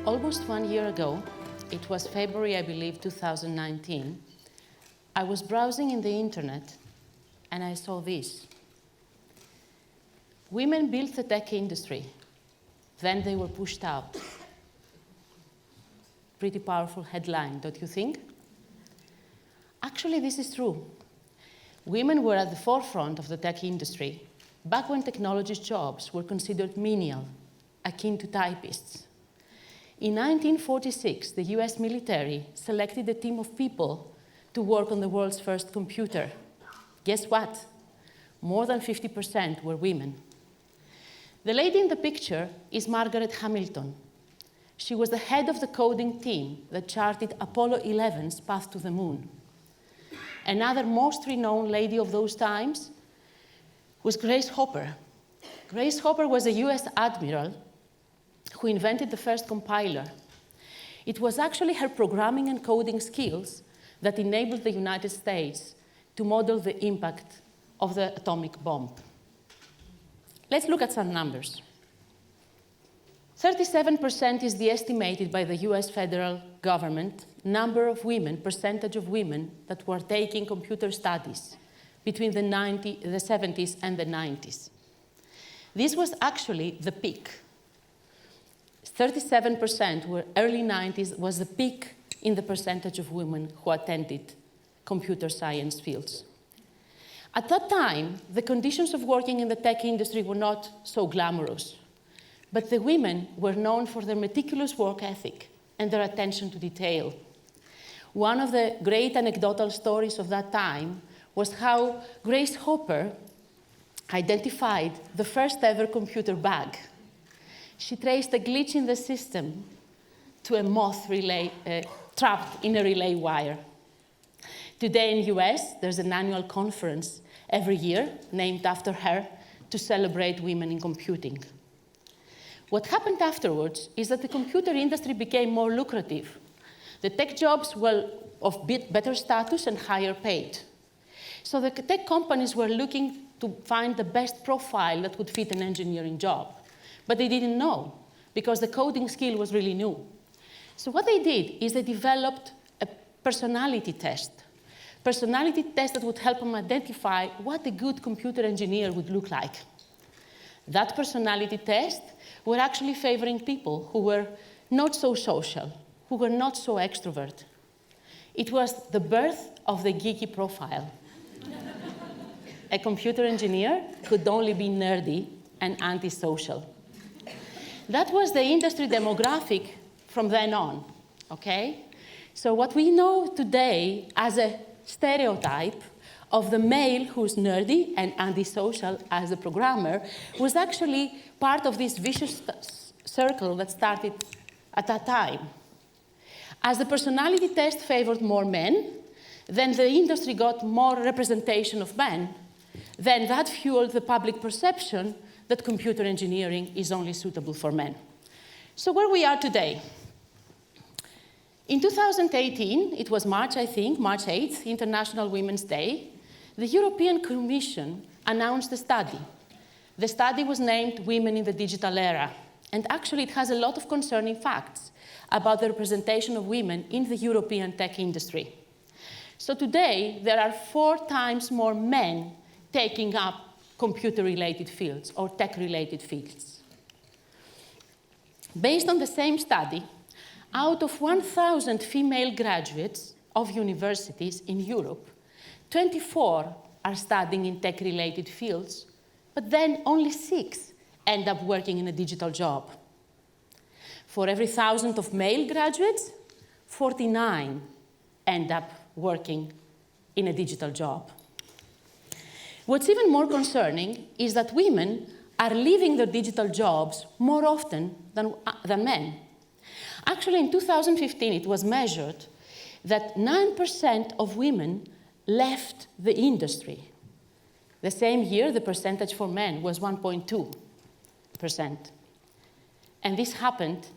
Almost 1 year ago, it was February, I believe, 2019, I was browsing in the internet and I saw this. Women built the tech industry, then they were pushed out. Pretty powerful headline, don't you think? Actually, this is true. Women were at the forefront of the tech industry back when technology jobs were considered menial, akin to typists. In 1946, the US military selected a team of people to work on the world's first computer. Guess what? More than 50% were women. The lady in the picture is Margaret Hamilton. She was the head of the coding team that charted Apollo 11's path to the moon. Another most renowned lady of those times was Grace Hopper. Grace Hopper was a US admiral who invented the first compiler. It was actually her programming and coding skills that enabled the United States to model the impact of the atomic bomb. Let's look at some numbers. 37% is the estimated by the US federal government number of women, percentage of women that were taking computer studies between the 70s and the 90s. This was actually the peak. 37% were early 90s was the peak in the percentage of women who attended computer science fields. At that time, the conditions of working in the tech industry were not so glamorous, but the women were known for their meticulous work ethic and their attention to detail. One of the great anecdotal stories of that time was how Grace Hopper identified the first ever computer bug. She traced a glitch in the system to a moth relay trapped in a relay wire. Today in the US, there's an annual conference every year named after her to celebrate women in computing. What happened afterwards is that the computer industry became more lucrative. The tech jobs were of better status and higher paid. So the tech companies were looking to find the best profile that would fit an engineering job. But they didn't know, because the coding skill was really new. So what they did is they developed a personality test that would help them identify what a good computer engineer would look like. That personality test were actually favoring people who were not so social, who were not so extrovert. It was the birth of the geeky profile. A computer engineer could only be nerdy and antisocial. That was the industry demographic from then on, okay? So what we know today as a stereotype of the male who's nerdy and antisocial as a programmer was actually part of this vicious circle that started at that time. As the personality test favored more men, then the industry got more representation of men. Then that fueled the public perception that computer engineering is only suitable for men. So where we are today. In 2018, it was March, I think, March 8th, International Women's Day, the European Commission announced a study. The study was named Women in the Digital Era, and actually it has a lot of concerning facts about the representation of women in the European tech industry. So today, there are 4 times more men taking up computer-related fields or tech-related fields. Based on the same study, out of 1,000 female graduates of universities in Europe, 24 are studying in tech-related fields, but then only 6 end up working in a digital job. For every 1,000 of male graduates, 49 end up working in a digital job. What's even more concerning is that women are leaving their digital jobs more often than men. Actually, in 2015, it was measured that 9% of women left the industry. The same year, the percentage for men was 1.2%. And this happened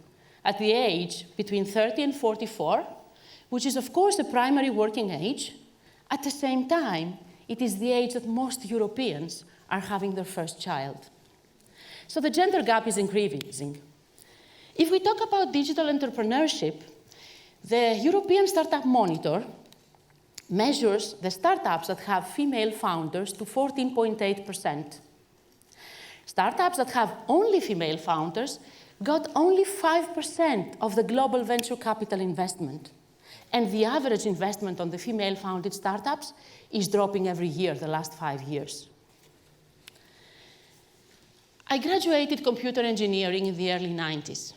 at the age between 30 and 44, which is, of course, the primary working age. At the same time, it is the age that most Europeans are having their first child. So the gender gap is increasing. If we talk about digital entrepreneurship, the European Startup Monitor measures the startups that have female founders to 14.8%. Startups that have only female founders got only 5% of the global venture capital investment. And the average investment on the female-founded startups is dropping every year, the last 5 years. I graduated computer engineering in the early 90s.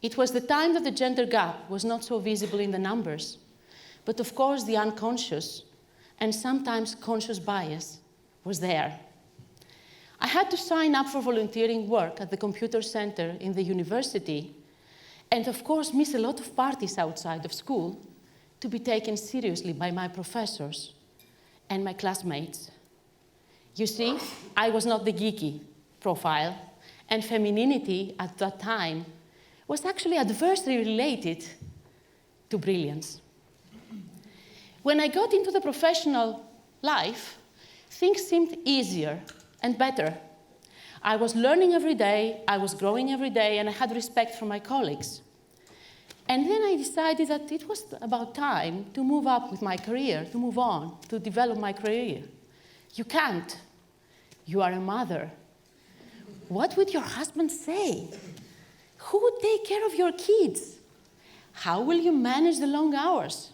It was the time that the gender gap was not so visible in the numbers, but of course the unconscious and sometimes conscious bias was there. I had to sign up for volunteering work at the computer center in the university, and of course miss a lot of parties outside of school to be taken seriously by my professors and my classmates. You see, I was not the geeky profile, and femininity at that time was actually adversely related to brilliance. When I got into the professional life, things seemed easier and better. I was learning every day, I was growing every day, and I had respect for my colleagues. And then I decided that it was about time to move up with my career, to move on, to develop my career. You can't. You are a mother. What would your husband say? Who would take care of your kids? How will you manage the long hours?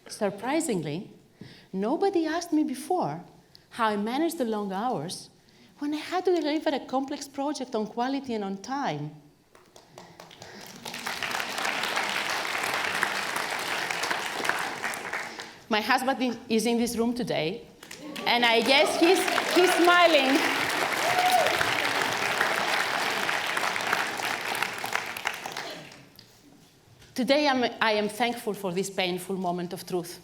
Surprisingly, nobody asked me before how I managed the long hours when I had to deliver a complex project on quality and on time. My husband is in this room today, and I guess he's smiling. Today I am thankful for this painful moment of truth,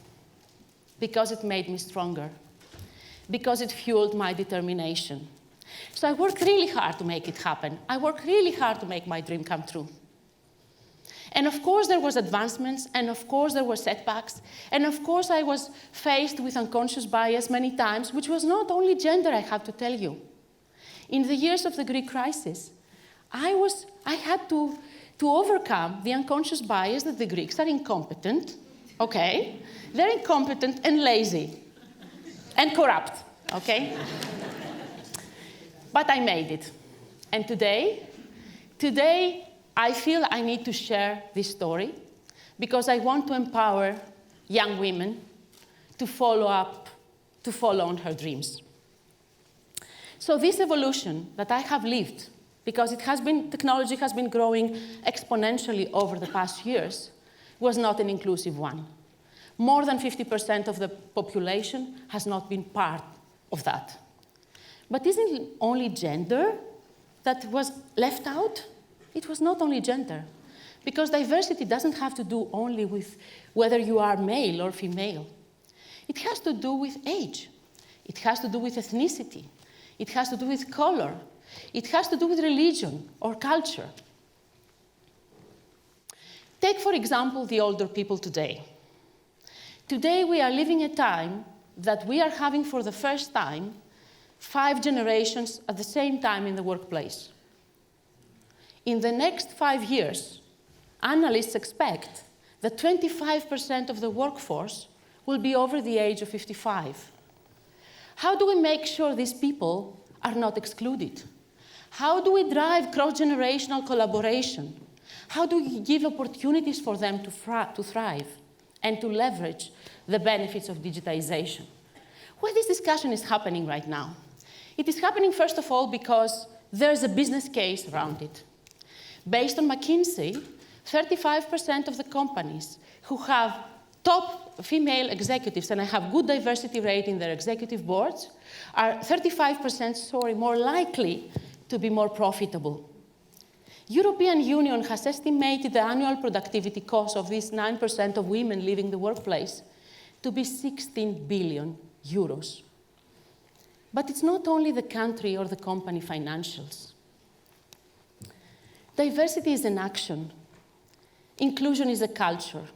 because it made me stronger, because it fueled my determination. So I worked really hard to make it happen. I worked really hard to make my dream come true. And of course there was advancements, and of course there were setbacks, and of course I was faced with unconscious bias many times, which was not only gender, I have to tell you. In the years of the Greek crisis, I had to overcome the unconscious bias that the Greeks are incompetent, okay? They're incompetent and lazy and corrupt, okay? But I made it. And today I feel I need to share this story because I want to empower young women to follow on her dreams. So this evolution that I have lived, because technology has been growing exponentially over the past years, was not an inclusive one. More than 50% of the population has not been part of that. But isn't it only gender that was left out? It was not only gender, because diversity doesn't have to do only with whether you are male or female. It has to do with age. It has to do with ethnicity. It has to do with color. It has to do with religion or culture. Take, for example, the older people today. Today, we are living a time that we are having for the first time 5 generations at the same time in the workplace. In the next 5 years, analysts expect that 25% of the workforce will be over the age of 55. How do we make sure these people are not excluded? How do we drive cross-generational collaboration? How do we give opportunities for them to thrive and to leverage the benefits of digitization? Well, this discussion is happening right now. It is happening, first of all, because there is a business case around it. Based on McKinsey, 35% of the companies who have top female executives, and I have good diversity rate in their executive boards, are 35% more likely to be more profitable. European Union has estimated the annual productivity cost of these 9% of women leaving the workplace to be 16 billion euros. But it's not only the country or the company financials. Diversity is an action. Inclusion is a culture.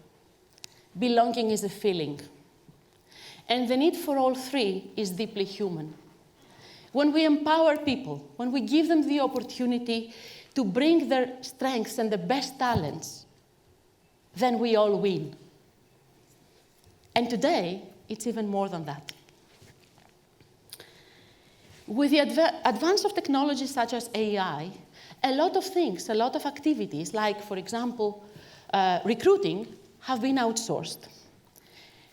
Belonging is a feeling. And the need for all three is deeply human. When we empower people, when we give them the opportunity to bring their strengths and the best talents, then we all win. And today, it's even more than that. With the advance of technologies such as AI, a lot of things, a lot of activities, like, for example, recruiting, have been outsourced.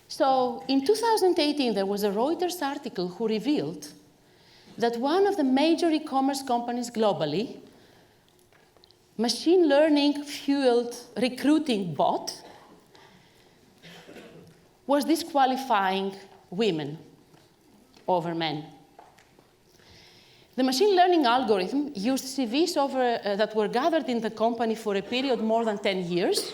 So in 2018, there was a Reuters article who revealed that one of the major e-commerce companies globally, machine learning-fueled recruiting bot, was disqualifying women over men. The machine learning algorithm used CVs that were gathered in the company for a period more than 10 years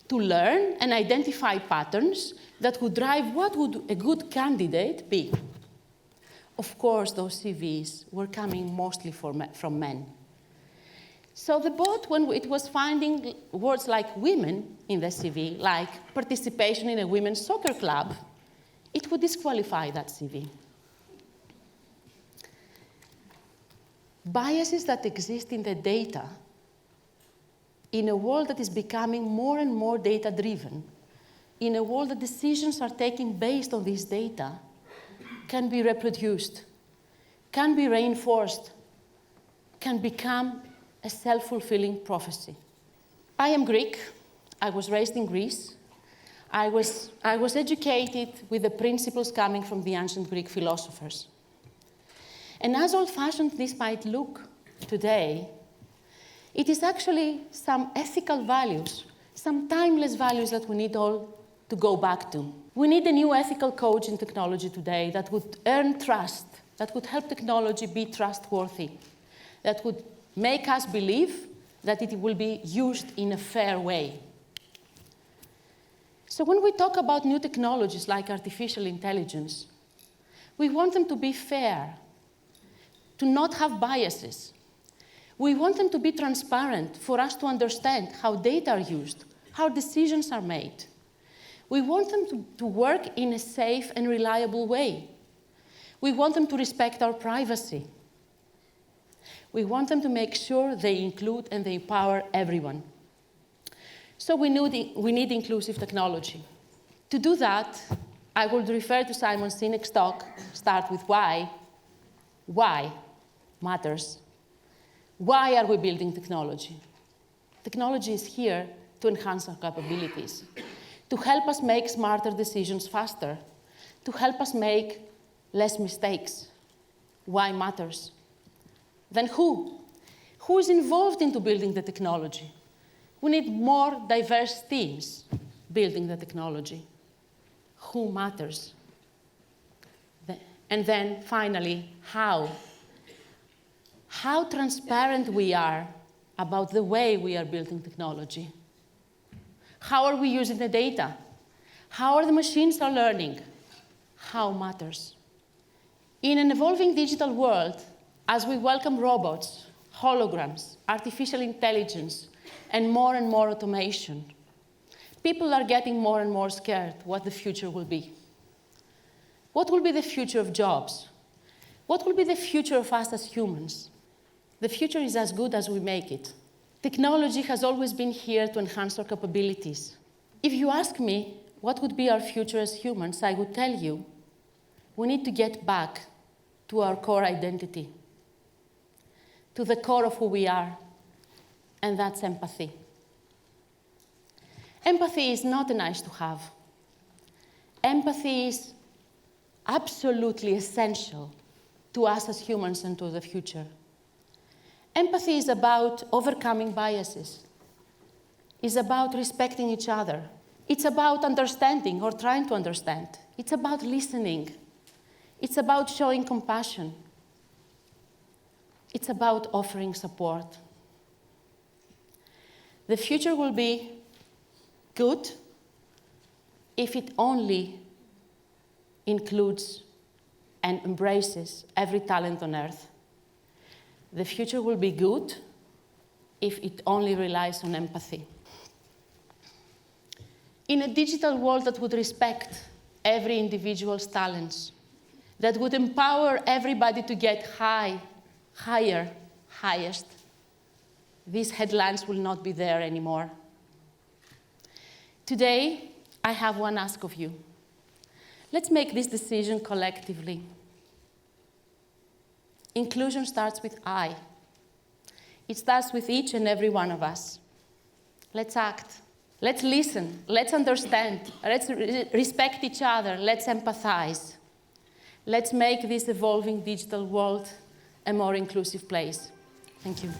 to learn and identify patterns that would drive what would a good candidate be. Of course, those CVs were coming mostly from men. So the bot, when it was finding words like women in the CV, like participation in a women's soccer club, it would disqualify that CV. Biases that exist in the data, in a world that is becoming more and more data-driven, in a world that decisions are taken based on this data, can be reproduced, can be reinforced, can become a self-fulfilling prophecy. I am Greek. I was raised in Greece. I was educated with the principles coming from the ancient Greek philosophers. And as old-fashioned this might look today, it is actually some ethical values, some timeless values that we need all to go back to. We need a new ethical code in technology today that would earn trust, that would help technology be trustworthy, that would make us believe that it will be used in a fair way. So when we talk about new technologies like artificial intelligence, we want them to be fair, to not have biases. We want them to be transparent for us to understand how data are used, how decisions are made. We want them to work in a safe and reliable way. We want them to respect our privacy. We want them to make sure they include and they empower everyone. So we need inclusive technology. To do that, I will refer to Simon Sinek's talk, start with why. Why matters. Why are we building technology? Technology is here to enhance our capabilities, to help us make smarter decisions faster, to help us make less mistakes. Why matters? Then who? Who is involved into building the technology? We need more diverse teams building the technology. Who matters? And then finally, how? How transparent we are about the way we are building technology. How are we using the data? How are the machines are learning? How matters? In an evolving digital world, as we welcome robots, holograms, artificial intelligence, and more automation, people are getting more and more scared what the future will be. What will be the future of jobs? What will be the future of us as humans? The future is as good as we make it. Technology has always been here to enhance our capabilities. If you ask me what would be our future as humans, I would tell you we need to get back to our core identity, to the core of who we are, and that's empathy. Empathy is not a nice to have. Empathy is absolutely essential to us as humans and to the future. Empathy is about overcoming biases. It's about respecting each other. It's about understanding or trying to understand. It's about listening. It's about showing compassion. It's about offering support. The future will be good if it only includes and embraces every talent on earth. The future will be good if it only relies on empathy. In a digital world that would respect every individual's talents, that would empower everybody to get higher, highest, These headlines will not be there anymore. Today, I have one ask of you. Let's make this decision collectively. Inclusion starts with I. It starts with each and every one of us. Let's act. Let's listen. Let's understand. Let's respect each other. Let's empathize. Let's make this evolving digital world a more inclusive place. Thank you.